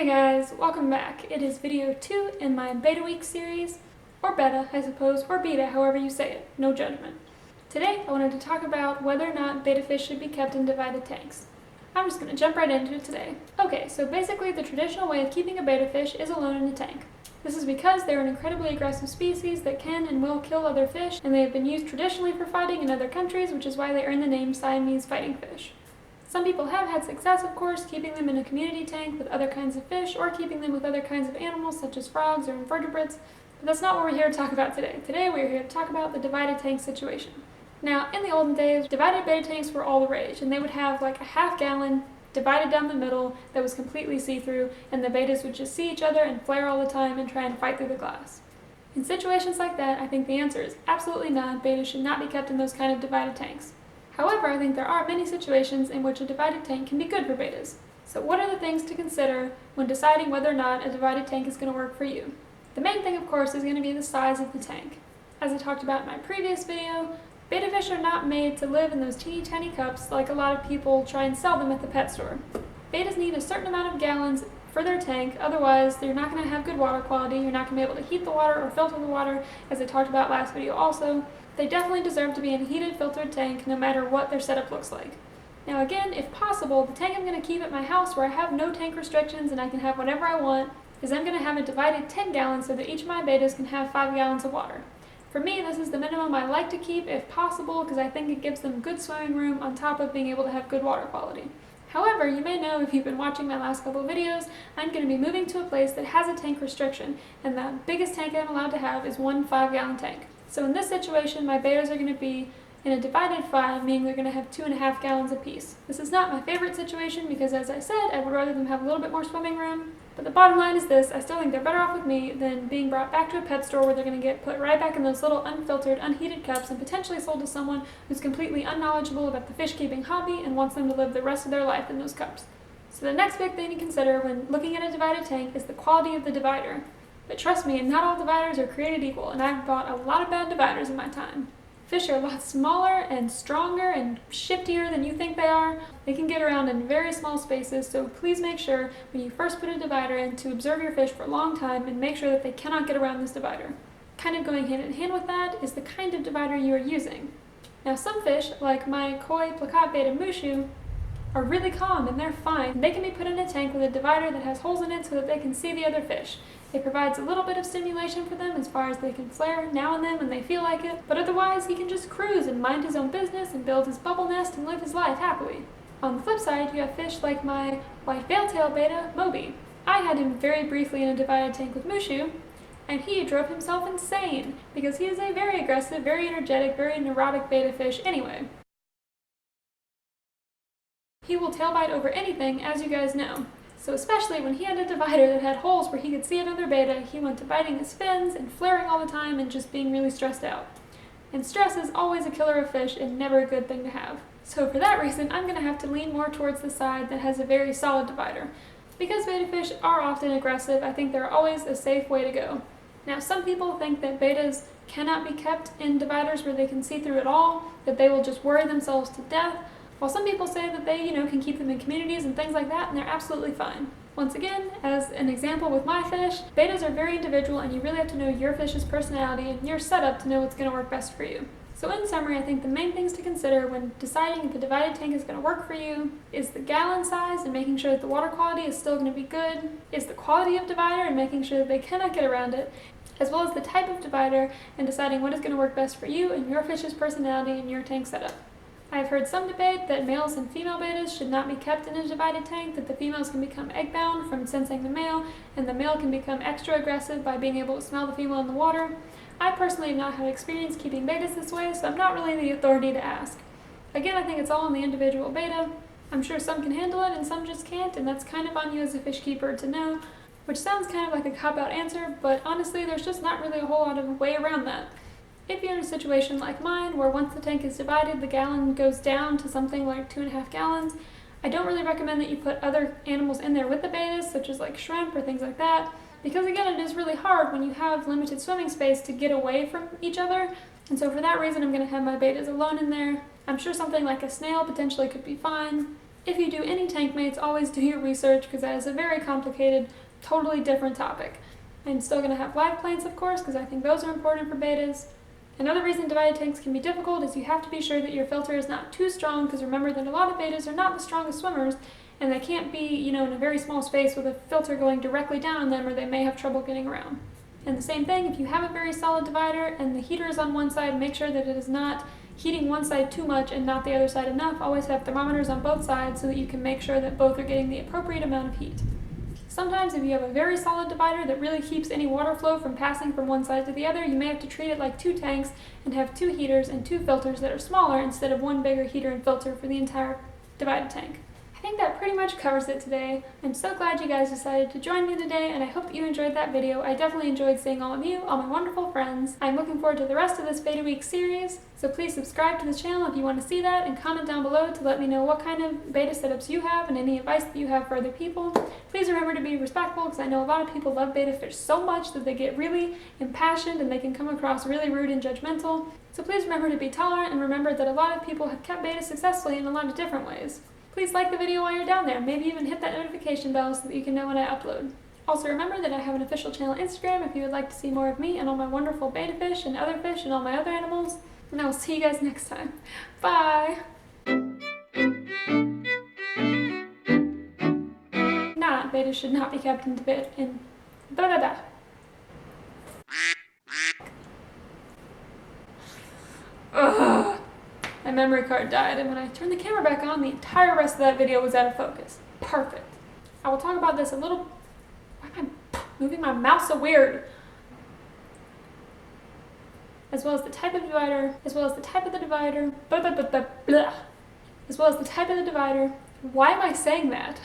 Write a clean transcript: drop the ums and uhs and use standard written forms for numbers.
Hey guys, welcome back. It is video 2 in my beta week series, or betta, I suppose, or beta, however you say it. No judgment. Today, I wanted to talk about whether or not betta fish should be kept in divided tanks. I'm just going to jump right into it today. Okay, so basically the traditional way of keeping a betta fish is alone in a tank. This is because they're an incredibly aggressive species that can and will kill other fish, and they have been used traditionally for fighting in other countries, which is why they earn the name Siamese fighting fish. Some people have had success, of course, keeping them in a community tank with other kinds of fish or keeping them with other kinds of animals such as frogs or invertebrates, but that's not what we're here to talk about today. Today we're here to talk about the divided tank situation. Now, in the olden days, divided betta tanks were all the rage, and they would have like a half-gallon divided down the middle that was completely see-through, and the bettas would just see each other and flare all the time and try and fight through the glass. In situations like that, I think the answer is absolutely not. Bettas should not be kept in those kind of divided tanks. However, I think there are many situations in which a divided tank can be good for bettas. So what are the things to consider when deciding whether or not a divided tank is going to work for you? The main thing, of course, is going to be the size of the tank. As I talked about in my previous video, betta fish are not made to live in those teeny tiny cups like a lot of people try and sell them at the pet store. Bettas need a certain amount of gallons for their tank, otherwise they're not going to have good water quality, you're not going to be able to heat the water or filter the water, as I talked about last video also. They definitely deserve to be in a heated, filtered tank no matter what their setup looks like. Now again, if possible, the tank I'm going to keep at my house where I have no tank restrictions and I can have whatever I want is I'm going to have it divided 10 gallons so that each of my bettas can have 5 gallons of water. For me, this is the minimum I like to keep if possible because I think it gives them good swimming room on top of being able to have good water quality. However, you may know if you've been watching my last couple of videos, I'm going to be moving to a place that has a tank restriction, and the biggest tank I'm allowed to have is one 5-gallon tank. So in this situation, my bettas are going to be in a divided 5, meaning they're going to have 2.5 gallons apiece. This is not my favorite situation because, as I said, I would rather them have a little bit more swimming room. But the bottom line is this: I still think they're better off with me than being brought back to a pet store where they're going to get put right back in those little unfiltered, unheated cups and potentially sold to someone who's completely unknowledgeable about the fish keeping hobby and wants them to live the rest of their life in those cups. So the next big thing to consider when looking at a divided tank is the quality of the divider. But trust me, not all dividers are created equal, and I've bought a lot of bad dividers in my time. Fish are a lot smaller and stronger and shiftier than you think they are. They can get around in very small spaces, so please make sure when you first put a divider in to observe your fish for a long time and make sure that they cannot get around this divider. Kind of going hand in hand with that is the kind of divider you are using. Now some fish, like my koi plakat betta mushu, are really calm and they're fine. They can be put in a tank with a divider that has holes in it so that they can see the other fish. It provides a little bit of stimulation for them as far as they can flare now and then when they feel like it, but otherwise he can just cruise and mind his own business and build his bubble nest and live his life happily. On the flip side, you have fish like my white veil-tail betta, Moby. I had him very briefly in a divided tank with Mushu, and he drove himself insane because he is a very aggressive, very energetic, very neurotic betta fish anyway. He will tail bite over anything, as you guys know. So especially when he had a divider that had holes where he could see another betta, he went to biting his fins and flaring all the time and just being really stressed out. And stress is always a killer of fish and never a good thing to have. So for that reason, I'm going to have to lean more towards the side that has a very solid divider. Because betta fish are often aggressive, I think they're always a safe way to go. Now some people think that bettas cannot be kept in dividers where they can see through at all, that they will just worry themselves to death. While some people say that they, can keep them in communities and things like that, and they're absolutely fine. Once again, as an example with my fish, bettas are very individual and you really have to know your fish's personality and your setup to know what's going to work best for you. So in summary, I think the main things to consider when deciding if a divided tank is going to work for you is the gallon size and making sure that the water quality is still going to be good, is the quality of divider and making sure that they cannot get around it, as well as the type of divider and deciding what is going to work best for you and your fish's personality and your tank setup. I've heard some debate that males and female bettas should not be kept in a divided tank, that the females can become egg-bound from sensing the male, and the male can become extra aggressive by being able to smell the female in the water. I personally have not had experience keeping bettas this way, so I'm not really the authority to ask. Again, I think it's all on the individual betta. I'm sure some can handle it and some just can't, and that's kind of on you as a fish keeper to know, which sounds kind of like a cop-out answer, but honestly, there's just not really a whole lot of way around that. If you're in a situation like mine, where once the tank is divided, the gallon goes down to something like 2.5 gallons, I don't really recommend that you put other animals in there with the bettas, such as like shrimp or things like that, because again, it is really hard when you have limited swimming space to get away from each other, and so for that reason, I'm going to have my bettas alone in there. I'm sure something like a snail potentially could be fine. If you do any tank mates, always do your research because that is a very complicated, totally different topic. I'm still going to have live plants, of course, because I think those are important for bettas. Another reason divided tanks can be difficult is you have to be sure that your filter is not too strong, because remember that a lot of bettas are not the strongest swimmers, and they can't be, in a very small space with a filter going directly down on them, or they may have trouble getting around. And the same thing, if you have a very solid divider and the heater is on one side, make sure that it is not heating one side too much and not the other side enough. Always have thermometers on both sides so that you can make sure that both are getting the appropriate amount of heat. Sometimes if you have a very solid divider that really keeps any water flow from passing from one side to the other, you may have to treat it like 2 tanks and have 2 heaters and 2 filters that are smaller instead of 1 bigger heater and filter for the entire divided tank. I think that pretty much covers it today. I'm so glad you guys decided to join me today, and I hope that you enjoyed that video. I definitely enjoyed seeing all of you, all my wonderful friends. I'm looking forward to the rest of this Beta Week series, so please subscribe to the channel if you want to see that, and comment down below to let me know what kind of beta setups you have and any advice that you have for other people. Please remember to be respectful, because I know a lot of people love beta fish so much that they get really impassioned and they can come across really rude and judgmental. So please remember to be tolerant, and remember that a lot of people have kept beta successfully in a lot of different ways. Please like the video while you're down there, maybe even hit that notification bell so that you can know when I upload. Also remember that I have an official channel Instagram if you would like to see more of me and all my wonderful beta fish and other fish and all my other animals. And I will see you guys next time. Bye! Beta should not be kept in Ugh. My memory card died, and when I turned the camera back on, the entire rest of that video was out of focus. Perfect. I will talk about this a little... Why am I moving my mouse so weird? As well as the type of divider, as well as the type of the divider, as well as the type of the divider. Why am I saying that?